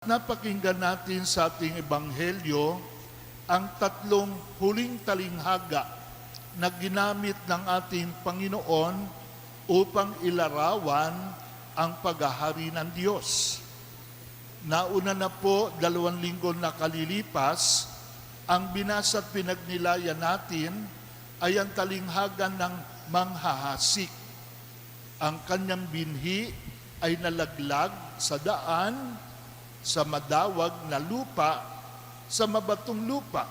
Napakinggan natin sa ating ebanghelyo ang tatlong huling talinghaga na ginamit ng ating Panginoon upang ilarawan ang paghahari ng Diyos. Nauna na po 2 linggo na kalilipas, ang binasa at pinagnilayan natin ay ang talinghaga ng manghahasik. Ang kanyang binhi ay nalaglag sa daan, sa madawag na lupa, sa mabatong lupa,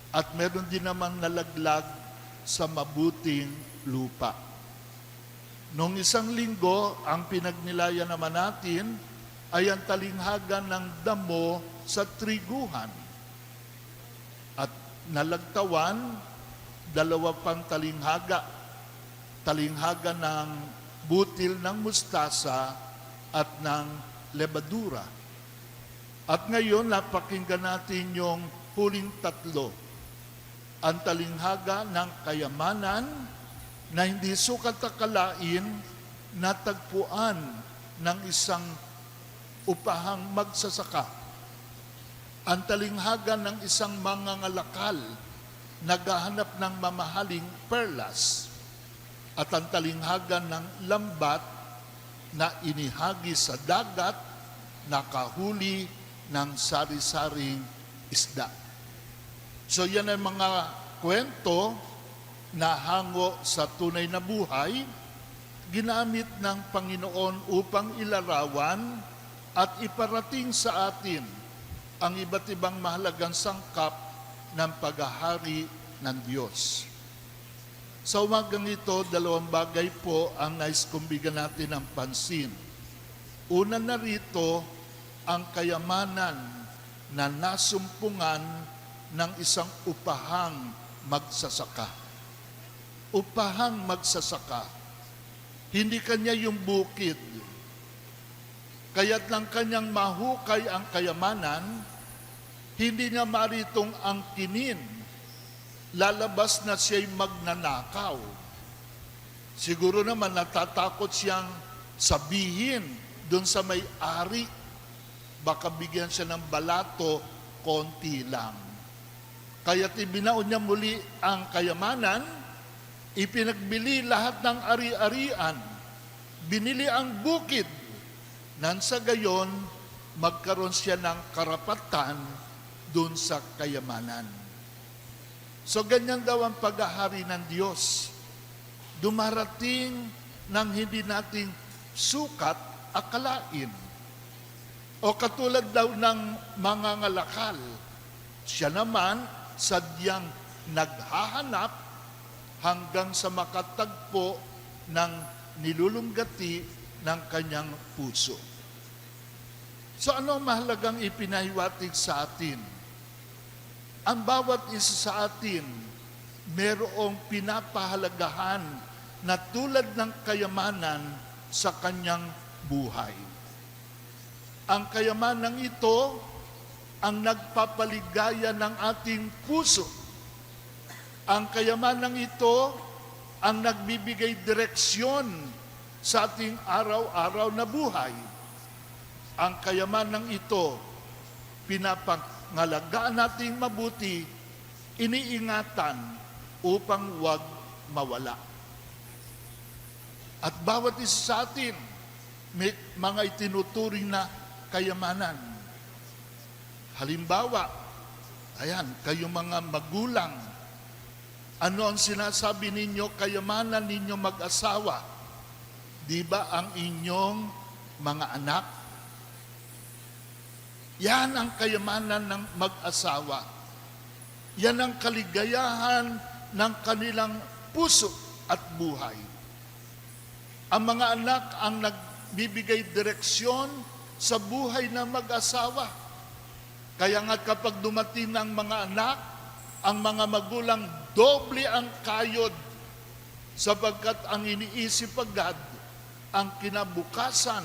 at meron din namang nalaglag sa mabuting lupa. Noong isang linggo, ang pinagnilayan naman natin ay ang talinghaga ng damo sa triguhan. At nalagtawan, 2 pang talinghaga ng butil ng mustasa at ng lebadura. At ngayon, napakinggan natin yung huling tatlo. Ang talinghaga ng kayamanan na hindi sukat akalain natagpuan ng isang upahang magsasaka. Ang talinghaga ng isang mangangalakal naghahanap ng mamahaling perlas. At ang talinghaga ng lambat na inihagi sa dagat, nakahuli ng sari-saring isda. So yan ay mga kwento na hango sa tunay na buhay, ginamit ng Panginoon upang ilarawan at iparating sa atin ang iba't ibang mahalagang sangkap ng paghahari ng Diyos. Sa umagang ito, 2 bagay po ang nais kong bigyan natin ng pansin. Una na rito, ang kayamanan na nasumpungan ng isang upahang magsasaka. Upahang magsasaka. Hindi kanya yung bukid. Kaya't lang kanyang mahukay ang kayamanan, hindi niya maritong angkinin. Lalabas na siya'y magnanakaw. Siguro naman natatakot siyang sabihin doon sa may-ari, baka bigyan siya ng balato, konti lang. Kaya't ibinaon niya muli ang kayamanan, ipinagbili lahat ng ari-arian, binili ang bukid, nang sa gayon, magkaroon siya ng karapatan dun sa kayamanan. So ganyan daw ang paghahari ng Diyos. Dumarating nang hindi nating sukat akalain. O katulad daw ng mangangalakal, siya naman sadyang naghahanap hanggang sa makatagpo ng nilulunggati ng kanyang puso. So ano ang mahalagang ipinahiwatig sa atin? Ang bawat isa sa atin merong pinapahalagahan na tulad ng kayamanan sa kanyang buhay. Ang kayamanang ito ang nagpapaligaya ng ating puso. Ang kayamanang ito ang nagbibigay direksyon sa ating araw-araw na buhay. Ang kayamanang ito, pinapangalagaan nating mabuti, iniingatan upang huwag mawala. At bawat isa sa atin, may mga itinuturing na kayamanan. Halimbawa, ayan, kayong mga magulang, ano ang sinasabi ninyo, kayamanan ninyo mag-asawa? Di ba ang inyong mga anak? Yan ang kayamanan ng mag-asawa. Yan ang kaligayahan ng kanilang puso at buhay. Ang mga anak ang nagbibigay direksyon sa buhay ng mag-asawa. Kaya nga kapag dumating ng mga anak, ang mga magulang doble ang kayod sapagkat ang iniisip agad ang kinabukasan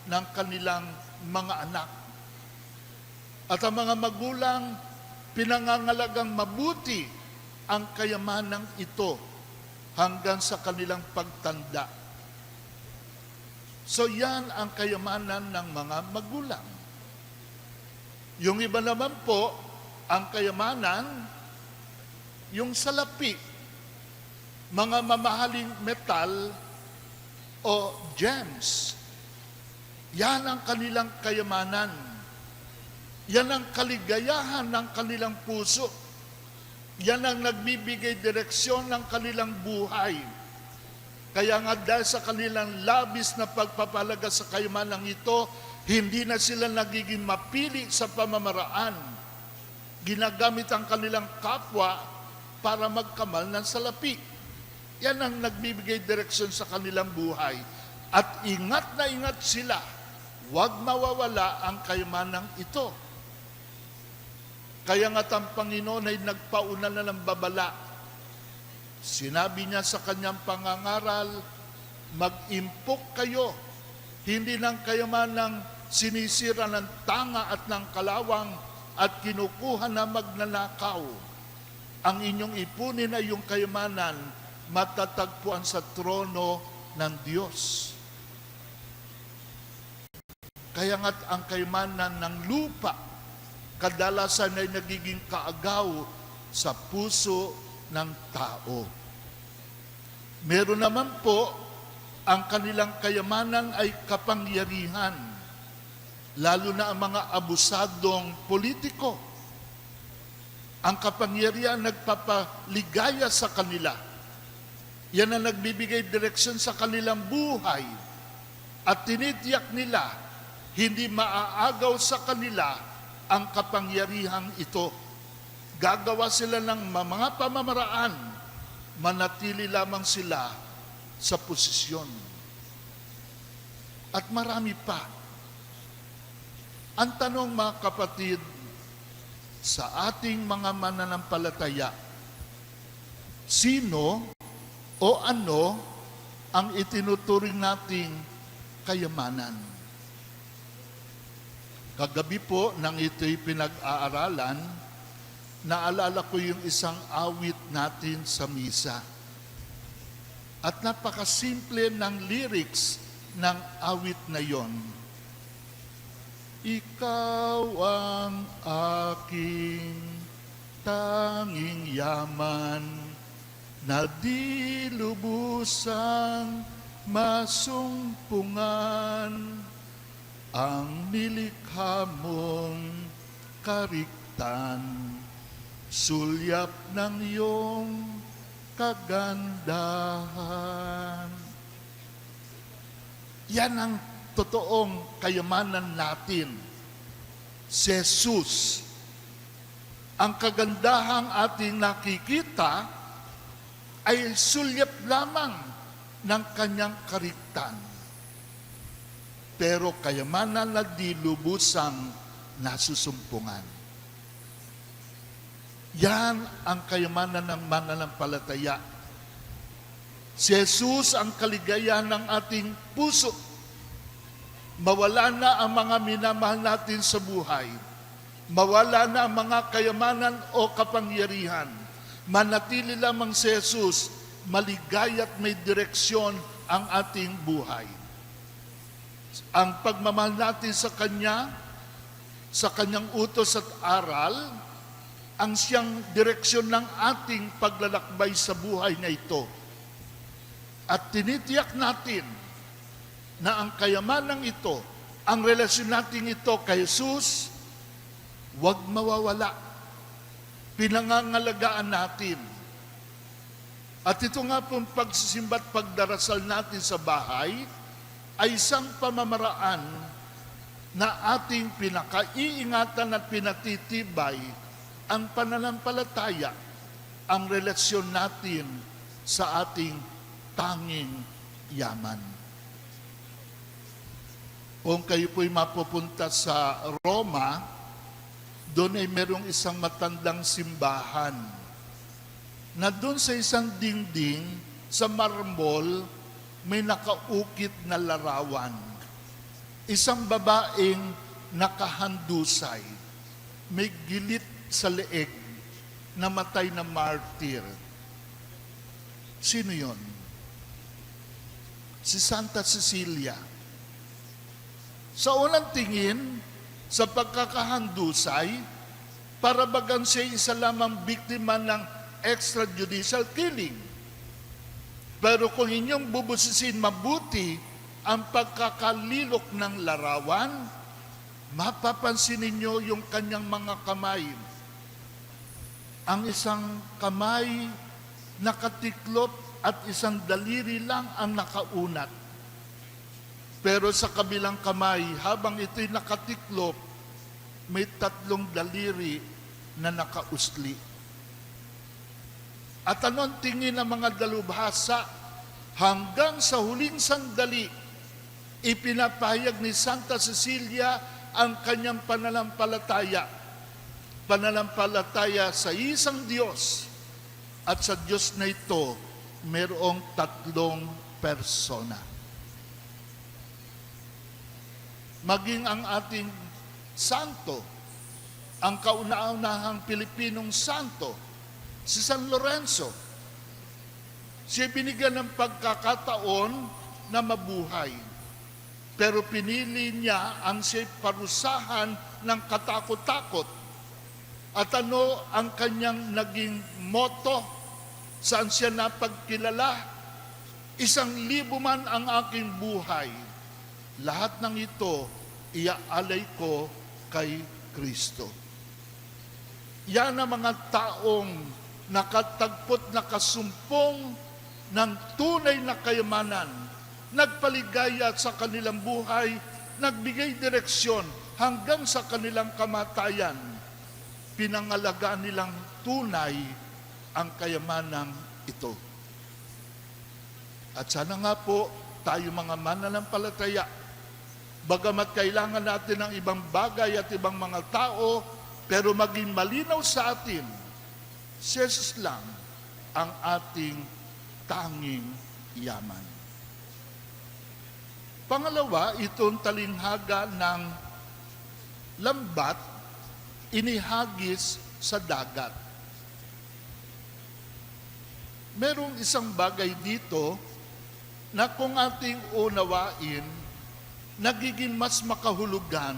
ng kanilang mga anak. At ang mga magulang pinangangalagang mabuti ang kayamanang ito hanggang sa kanilang pagtanda. So yan ang kayamanan ng mga magulang. Yung iba naman po, ang kayamanan, yung salapi, mga mamahaling metal o gems. Yan ang kanilang kayamanan. Yan ang kaligayahan ng kanilang puso. Yan ang nagbibigay direksyon ng kanilang buhay. Kaya nga dahil sa kanilang labis na pagpapalaga sa kayamanang ito, hindi na sila nagiging mapili sa pamamaraan. Ginagamit ang kanilang kapwa para magkamal ng salapi. Yan ang nagbibigay direksyon sa kanilang buhay. At ingat na ingat sila, huwag mawawala ang kayamanang ito. Kaya nga ang Panginoon ay nagpauna na ng babala. Sinabi niya sa kanyang pangangaral, mag-impok kayo, hindi ng kayamanang sinisira ng tanga at ng kalawang at kinukuha na magnanakaw. Ang inyong ipunin ay yung kayamanan, matatagpuan sa trono ng Diyos. Kaya nga't ang kayamanan ng lupa, kadalasan ay nagiging kaagaw sa puso ng tao. Meron naman po, ang kanilang kayamanan ay kapangyarihan, lalo na ang mga abusadong politiko. Ang kapangyarihan nagpapaligaya sa kanila. Yan ang nagbibigay direksyon sa kanilang buhay. At tinitiyak nila, hindi maaagaw sa kanila ang kapangyarihang ito. Gagawa sila ng mga pamamaraan, manatili lamang sila sa posisyon. At marami pa. Ang tanong, mga kapatid, sa ating mga mananampalataya, sino o ano ang itinuturing nating kayamanan? Kagabi po, nang ito'y pinag-aaralan, naalala ko yung isang awit natin sa misa. At napakasimple ng lyrics ng awit na yon. Ikaw ang aking tanging yaman na di lubusang masumpungan, ang nilikha mong kariktan, sulyap ng iyong kagandahan. Yan ang totoong kayamanan natin. Si Jesus. Ang kagandahang ating nakikita ay sulyap lamang ng kanyang kariktan. Pero kayamanan na di lubusang nasusumpungan. Yan ang kayamanan ng mananampalataya. Si Jesus ang kaligayahan ng ating puso. Mawala na ang mga minamahal natin sa buhay. Mawala na ang mga kayamanan o kapangyarihan. Manatili lamang si Jesus, maligaya at may direksyon ang ating buhay. Ang pagmamahal natin sa Kanya, sa Kanyang utos at aral, ang siyang direksyon ng ating paglalakbay sa buhay na ito. At tinitiyak natin na ang kayamanang ito, ang relasyon natin ito kay Jesus, huwag mawawala. Pinangangalagaan natin. At ito nga pong pagsisimba at pagdarasal natin sa bahay, ay isang pamamaraan na ating pinakaiingatan at pinatitibay ang pananampalataya, ang relasyon natin sa ating tanging yaman. Kung kayo po'y mapupunta sa Roma, doon ay merong isang matandang simbahan na doon sa isang dingding sa marmol may nakaukit na larawan. Isang babaeng nakahandusay, may gilit sa leeg, namatay na martir. Sino yon? Si Santa Cecilia. Sa unang tingin, sa pagkakahandusay, para bagang siya isa lamang biktima ng extrajudicial killing. Pero kung inyong bubusisin mabuti ang pagkakalilok ng larawan, mapapansin ninyo yung kanyang mga kamay. Ang isang kamay nakatiklop at isang daliri lang ang nakaunat. Pero sa kabilang kamay, habang ito'y nakatiklop, may 3 daliri na nakausli. At anong tingin ng mga dalubhasa? Hanggang sa huling sandali, ipinapahayag ni Santa Cecilia ang kanyang pananampalataya. Pananampalataya sa isang Diyos. At sa Diyos na ito, mayroong 3 persona. Maging ang ating santo, ang kauna-unahang Pilipinong santo, si San Lorenzo. Siya binigyan ng pagkakataon na mabuhay. Pero pinili niya ang siya parusahan ng katakot-takot. At ano ang kanyang naging motto? Saan siya napagkilala? 1,000 man ang aking buhay. Lahat ng ito, iaalay ko kay Kristo. Yan ang mga taong nakatagpot na kasumpong ng tunay na kayamanan, nagpaligaya sa kanilang buhay, nagbigay direksyon hanggang sa kanilang kamatayan. Pinangalagaan nilang tunay ang kayamanang ito. At sana nga po, tayo mga mananampalataya, bagamat kailangan natin ng ibang bagay at ibang mga tao, pero maging malinaw sa atin, si Jesus lang ang ating tanging yaman. Pangalawa, itong talinghaga ng lambat, inihagis sa dagat. Merong isang bagay dito na kung ating unawain, nagiging mas makahulugan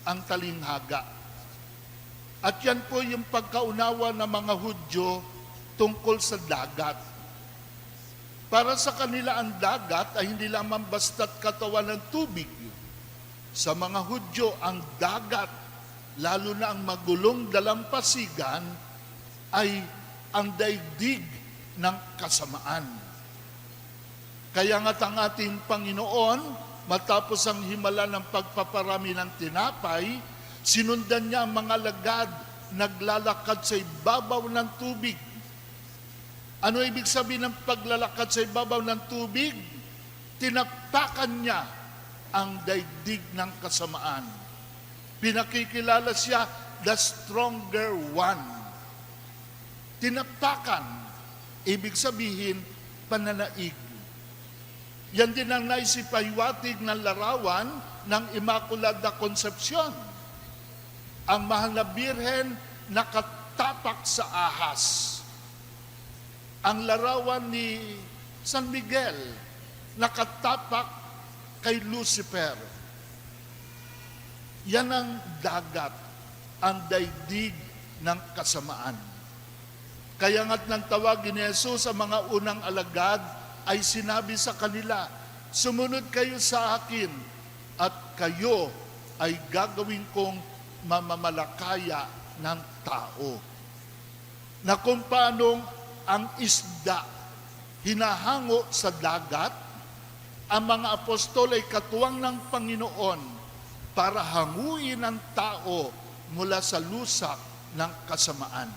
ang talinghaga. At yan po yung pagkaunawa ng mga Hudyo tungkol sa dagat. Para sa kanila ang dagat ay hindi lamang basta't katawan ng tubig. Sa mga Hudyo, ang dagat, lalo na ang magulong dalampasigan, ay ang daigdig ng kasamaan. Kaya nga't ang ating Panginoon, matapos ang himala ng pagpaparami ng tinapay, sinundan niya ang mga lagad, naglalakad sa ibabaw ng tubig. Ano ibig sabihin ng paglalakad sa ibabaw ng tubig? Tinakpakan niya ang daigdig ng kasamaan. Pinakikilala siya, the stronger one. Tinakpakan, ibig sabihin, pananaig. Yan din ang naisipahiwatig ng larawan ng Immaculada Concepcion. Ang mahal na birhen nakatapak sa ahas. Ang larawan ni San Miguel nakatapak kay Lucifer. Yan ang dagat, ang daigdig ng kasamaan. Kaya nga't nang tawagin ni Jesus sa mga unang alagad, ay sinabi sa kanila, sumunod kayo sa akin at kayo ay gagawin kong mamamalakaya ng tao. Na kung paanong ang isda hinahango sa dagat, ang mga apostol ay katuwang ng Panginoon para hanguin ang tao mula sa lusak ng kasamaan.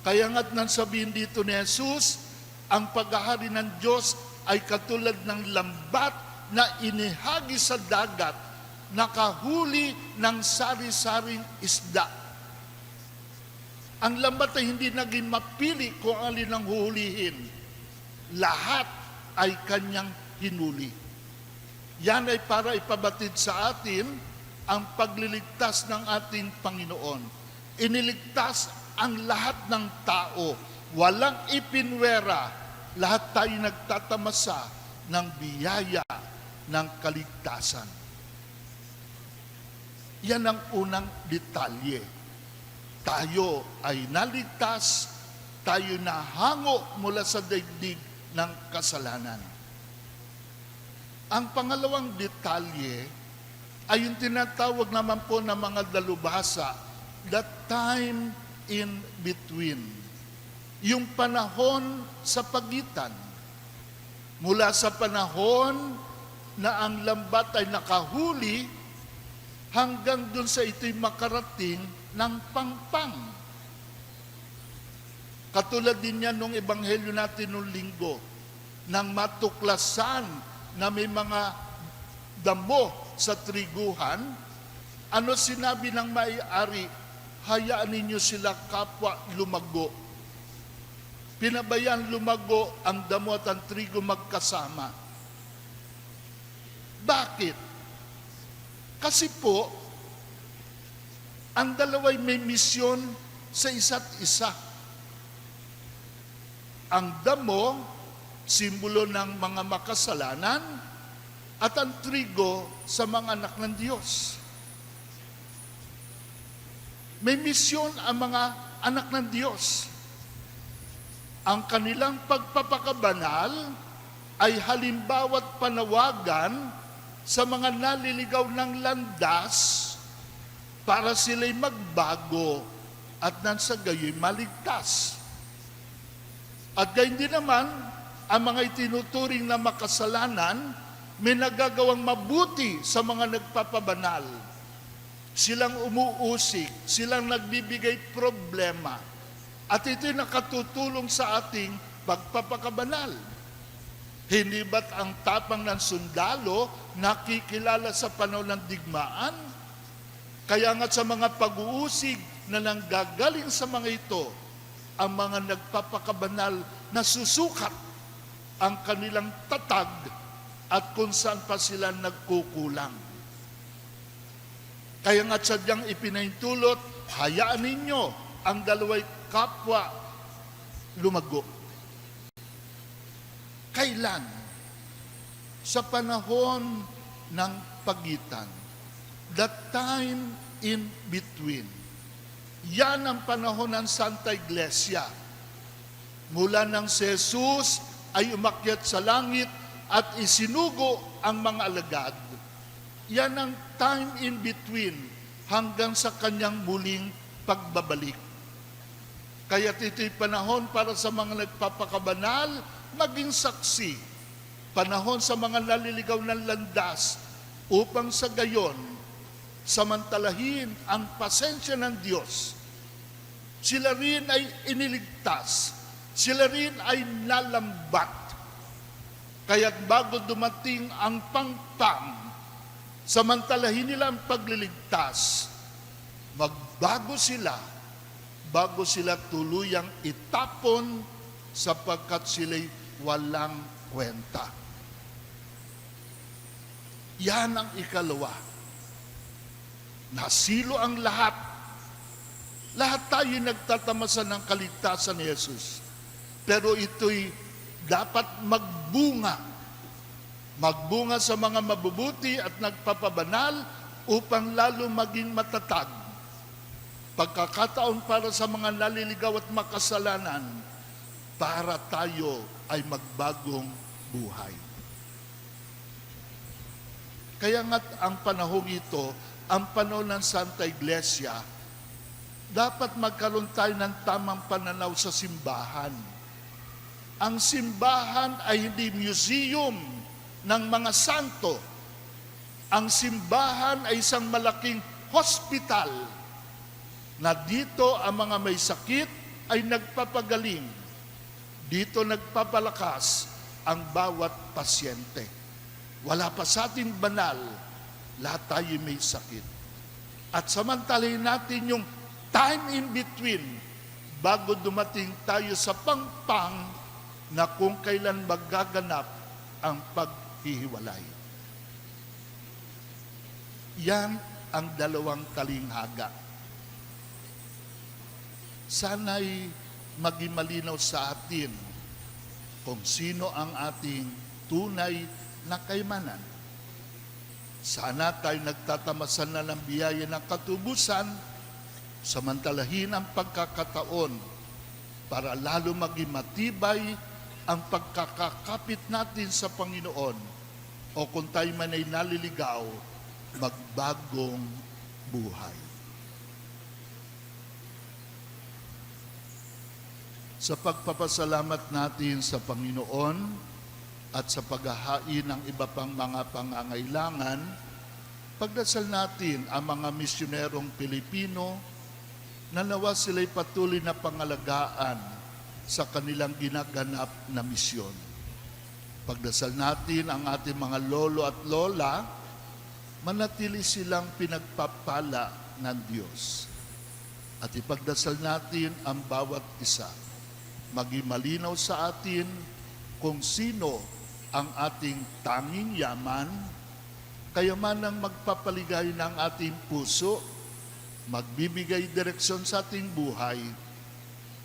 Kaya nga't nang sabihin dito ni Jesus, ang paghahari ng Diyos ay katulad ng lambat na inihagi sa dagat, nakahuli ng sari-saring isda. Ang lambat ay hindi naging mapili kung alin ang huhulihin. Lahat ay kanyang hinuli. Yan ay para ipabatid sa atin ang pagliligtas ng ating Panginoon. Iniligtas ang lahat ng tao. Walang ipinwera, lahat tayo nagtatamasa ng biyaya ng kaligtasan. Yan ang unang detalye. Tayo ay naligtas, tayo nahango mula sa daigdig ng kasalanan. Ang pangalawang detalye ay yung tinatawag naman po ng mga dalubhasa, the time in between. Yung panahon sa pagitan. Mula sa panahon na ang lambat ay nakahuli hanggang dun sa ito'y makarating ng pangpang. Katulad din yan nung ebanghelyo natin nung linggo, nang matuklasan na may mga damo sa triguhan, ano sinabi ng may-ari? Hayaan ninyo sila kapwa lumago. Pinabayaan lumago ang damo at ang trigo magkasama. Bakit? Kasi po, ang dalawa'y may misyon sa isa't isa. Ang damo, simbolo ng mga makasalanan, at ang trigo sa mga anak ng Diyos. May misyon ang mga anak ng Diyos. Ang kanilang pagpapakabanal ay halimbawa't panawagan sa mga naliligaw ng landas para sila'y magbago at nang sa gayo'y maligtas. At gayon din naman, ang mga itinuturing na makasalanan, may nagagawang mabuti sa mga nagpapabanal. Silang umuusig, silang nagbibigay problema. At ito'y nakatutulong sa ating pagpapakabanal. Hindi ba't ang tapang ng sundalo nakikilala sa panahon ng digmaan? Kaya nga sa mga pag-uusig na nanggagaling sa mga ito, ang mga nagpapakabanal na susukat ang kanilang tatag at kung saan pa sila nagkukulang. Kaya nga sadyang ipinahintulot, hayaan ninyo ang dalawa'y kapwa lumago. Kailan? Sa panahon ng pagitan. The time in between. Yan ang panahon ng Santa Iglesia. Mula nang si Jesus ay umakyat sa langit at isinugo ang mga alagad. Yan ang time in between hanggang sa kanyang muling pagbabalik. Kaya ito'y panahon para sa mga nagpapakabanal maging saksi. Panahon sa mga naliligaw ng landas upang sa gayon samantalahin ang pasensya ng Diyos. Sila rin ay iniligtas. Sila rin ay nalambat. Kaya't bago dumating ang pangpang, samantalahin nila ang pagliligtas. Magbago sila bago sila tuluyang itapon sapagkat sila'y walang kwenta. Yan ang ikalawa. Nasilo ang lahat. Lahat tayo nagtatamasan ng kaligtasan ni Jesus. Pero ito'y dapat magbunga. Magbunga sa mga mabubuti at nagpapabanal upang lalo maging matatag. Pagkakataon para sa mga naliligaw at makasalanan para tayo ay magbagong buhay. Kaya nga't ang panahong ito, ang panahon ng Santa Iglesia, dapat magkaroon tayo ng tamang pananaw sa simbahan. Ang simbahan ay hindi museum ng mga santo. Ang simbahan ay isang malaking hospital na dito ang mga may sakit ay nagpapagaling. Dito nagpapalakas ang bawat pasyente. Wala pa sa ating banal, lahat tayo may sakit. At samantalahin natin yung time in between bago dumating tayo sa pangpang na kung kailan magaganap ang paghihiwalay. Yan ang dalawang talinghaga. Sana'y maging malinaw sa atin kung sino ang ating tunay na kayamanan. Sana tayo nagtatamasan na ng biyaya ng katubusan, samantalahin ang pagkakataon para lalo maging matibay ang pagkakakapit natin sa Panginoon, o kung tayo man ay naliligaw, magbagong buhay. Sa pagpapasalamat natin sa Panginoon at sa paghahain ng iba pang mga pangangailangan, pagdasal natin ang mga misyonerong Pilipino na nawa sila'y patuloy na pangalagaan sa kanilang ginaganap na misyon. Pagdasal natin ang ating mga lolo at lola, manatili silang pinagpapala ng Diyos. At ipagdasal natin ang bawat isa. Maging malinaw sa atin kung sino ang ating tanging yaman, kayamanang magpapaligay ng ating puso, magbibigay direksyon sa ating buhay,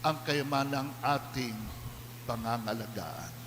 ang kayamanang ating pangangalagaan.